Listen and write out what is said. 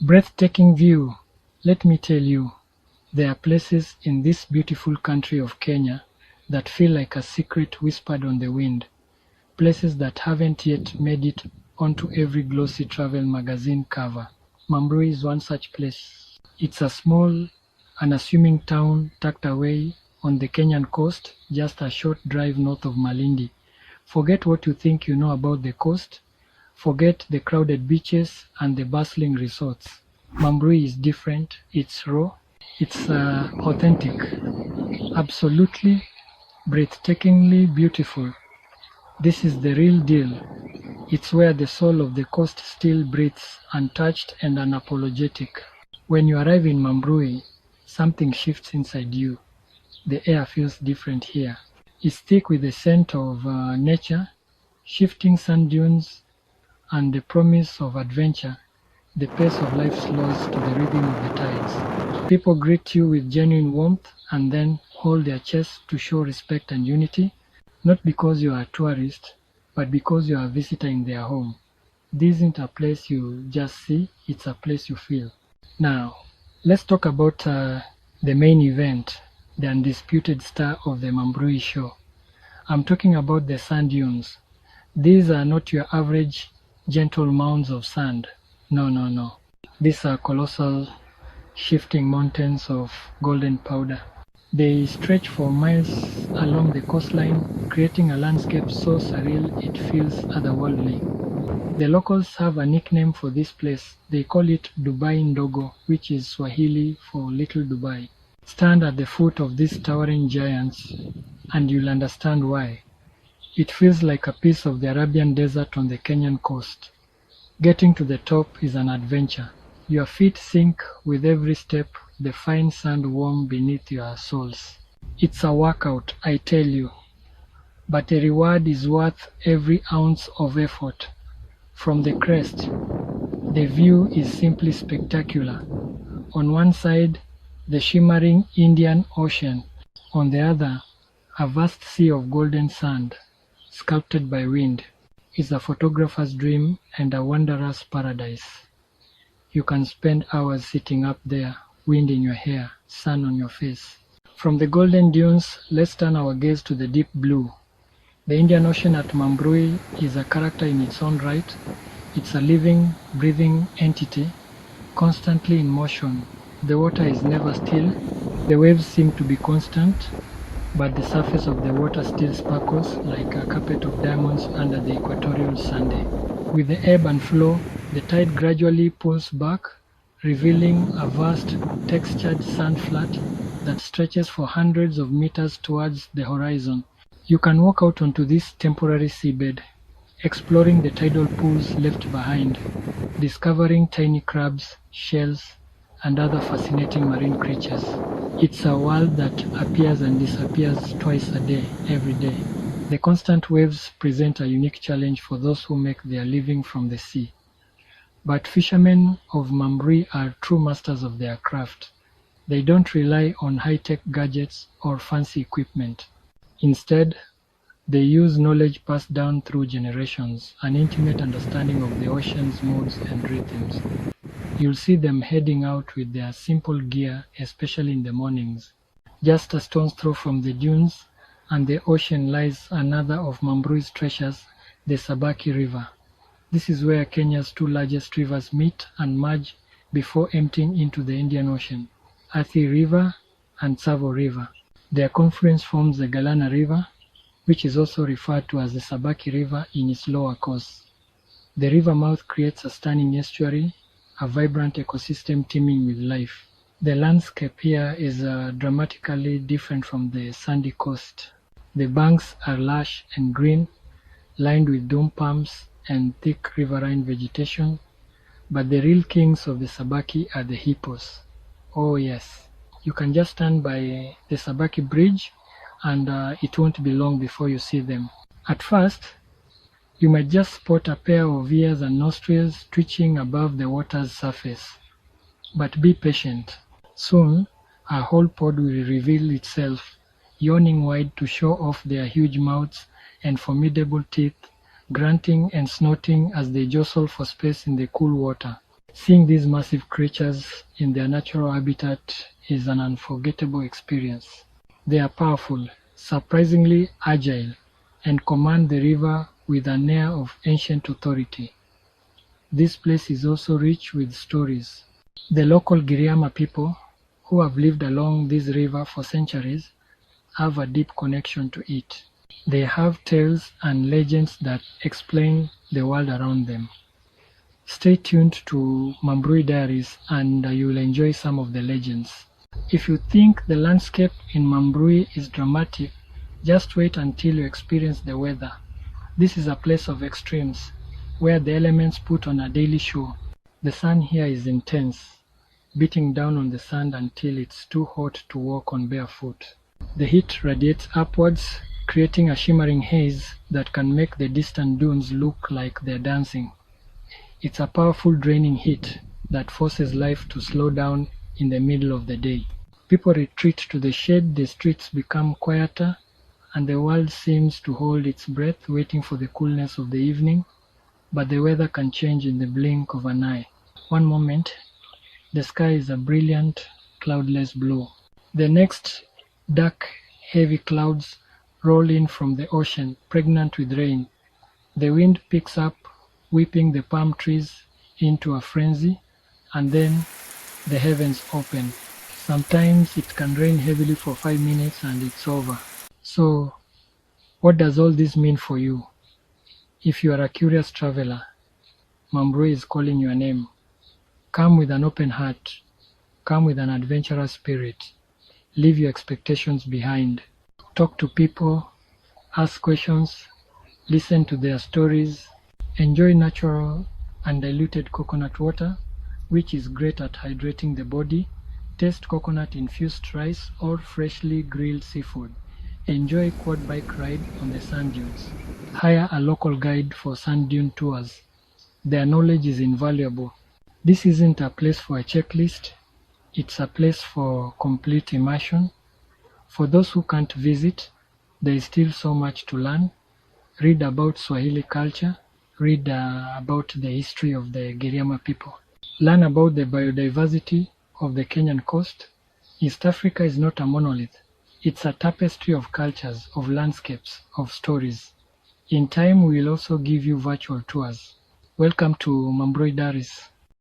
Breathtaking view. Let me tell you, there are places in this beautiful country of Kenya that feel like a secret whispered on the wind. Places that haven't yet made it onto every glossy travel magazine cover. Mambrui is one such place. It's a small, unassuming town tucked away on the Kenyan coast, just a short drive north of Malindi. Forget what you think you know about the coast. Forget the crowded beaches and the bustling resorts. Mambrui is different. It's raw. It's authentic. Absolutely, breathtakingly beautiful. This is the real deal. It's where the soul of the coast still breathes, untouched and unapologetic. When you arrive in Mambrui, something shifts inside you. The air feels different here. It's thick with the scent of nature, shifting sand dunes, and the promise of adventure. The pace of life slows to the rhythm of the tides. People greet you with genuine warmth and then hold their chests to show respect and unity, not because you are a tourist, but because you are a visitor in their home. This isn't a place you just see, it's a place you feel. Now, let's talk about the main event, the undisputed star of the Mambrui show. I'm talking about the sand dunes. These are not your average gentle mounds of sand. No, no, no. These are colossal, shifting mountains of golden powder. They stretch for miles along the coastline, creating a landscape so surreal it feels otherworldly. The locals have a nickname for this place. They call it Dubai Ndogo, which is Swahili for Little Dubai. Stand at the foot of these towering giants, and you'll understand why. It feels like a piece of the Arabian desert on the Kenyan coast. Getting to the top is an adventure. Your feet sink with every step, the fine sand warm beneath your soles. It's a workout, I tell you, but the reward is worth every ounce of effort. From the crest, the view is simply spectacular. On one side, the shimmering Indian Ocean. On the other, a vast sea of golden sand, sculpted by wind. It's a photographer's dream and a wanderer's paradise. You can spend hours sitting up there, wind in your hair, sun on your face. From the golden dunes, let's turn our gaze to the deep blue. The Indian Ocean at Mambrui is a character in its own right. It's a living, breathing entity, constantly in motion. The water is never still. The waves seem to be constant, but the surface of the water still sparkles like a carpet of diamonds under the equatorial Sunday. With the ebb and flow, the tide gradually pulls back, revealing a vast, textured sand flat that stretches for hundreds of meters towards the horizon. You can walk out onto this temporary seabed, exploring the tidal pools left behind, discovering tiny crabs, shells, and other fascinating marine creatures. It's a world that appears and disappears twice a day, every day. The constant waves present a unique challenge for those who make their living from the sea. But fishermen of Mambrui are true masters of their craft. They don't rely on high-tech gadgets or fancy equipment. Instead, they use knowledge passed down through generations, an intimate understanding of the ocean's moods and rhythms. You'll see them heading out with their simple gear, especially in the mornings. Just a stone's throw from the dunes and the ocean lies another of Mambrui's treasures, the Sabaki River. This is where Kenya's two largest rivers meet and merge before emptying into the Indian Ocean, Athi River and Tsavo River. Their confluence forms the Galana River, which is also referred to as the Sabaki River in its lower course. The river mouth creates a stunning estuary, a vibrant ecosystem teeming with life. The landscape here is dramatically different from the sandy coast. The banks are lush and green, lined with dome palms and thick riverine vegetation, but the real kings of the Sabaki are the hippos. Oh yes, you can just stand by the Sabaki Bridge and it won't be long before you see them. At first, you might just spot a pair of ears and nostrils twitching above the water's surface. But be patient. Soon, a whole pod will reveal itself, yawning wide to show off their huge mouths and formidable teeth, grunting and snorting as they jostle for space in the cool water. Seeing these massive creatures in their natural habitat is an unforgettable experience. They are powerful, surprisingly agile, and command the river with an air of ancient authority. This place is also rich with stories. The local Giriama people, who have lived along this river for centuries, have a deep connection to it. They have tales and legends that explain the world around them. Stay tuned to Mambrui Diaries and you will enjoy some of the legends. If you think the landscape in Mambrui is dramatic, just wait until you experience the weather. This is a place of extremes, where the elements put on a daily show. The sun here is intense, beating down on the sand until it's too hot to walk on barefoot. The heat radiates upwards, creating a shimmering haze that can make the distant dunes look like they're dancing. It's a powerful draining heat that forces life to slow down in the middle of the day. People retreat to the shade, the streets become quieter, and the world seems to hold its breath waiting for the coolness of the evening, but the weather can change in the blink of an eye. One moment, the sky is a brilliant, cloudless blue. The next, dark, heavy clouds roll in from the ocean, pregnant with rain. The wind picks up, whipping the palm trees into a frenzy, and then the heavens open. Sometimes it can rain heavily for 5 minutes and it's over. So, what does all this mean for you? If you are a curious traveler, Mambrui is calling your name. Come with an open heart. Come with an adventurous spirit. Leave your expectations behind. Talk to people, ask questions, listen to their stories, enjoy natural undiluted coconut water, which is great at hydrating the body. Taste coconut-infused rice or freshly grilled seafood. Enjoy quad bike ride on the sand dunes. Hire a local guide for sand dune tours. Their knowledge is invaluable. This isn't a place for a checklist, it's a place for complete immersion. For those who can't visit, there is still so much to learn. Read about Swahili culture, read about the history of the Giriama people. Learn about the biodiversity of the Kenyan coast. East Africa is not a monolith. It's a tapestry of cultures, of landscapes, of stories. In time, we will also give you virtual tours. Welcome to Mambrui Diaries.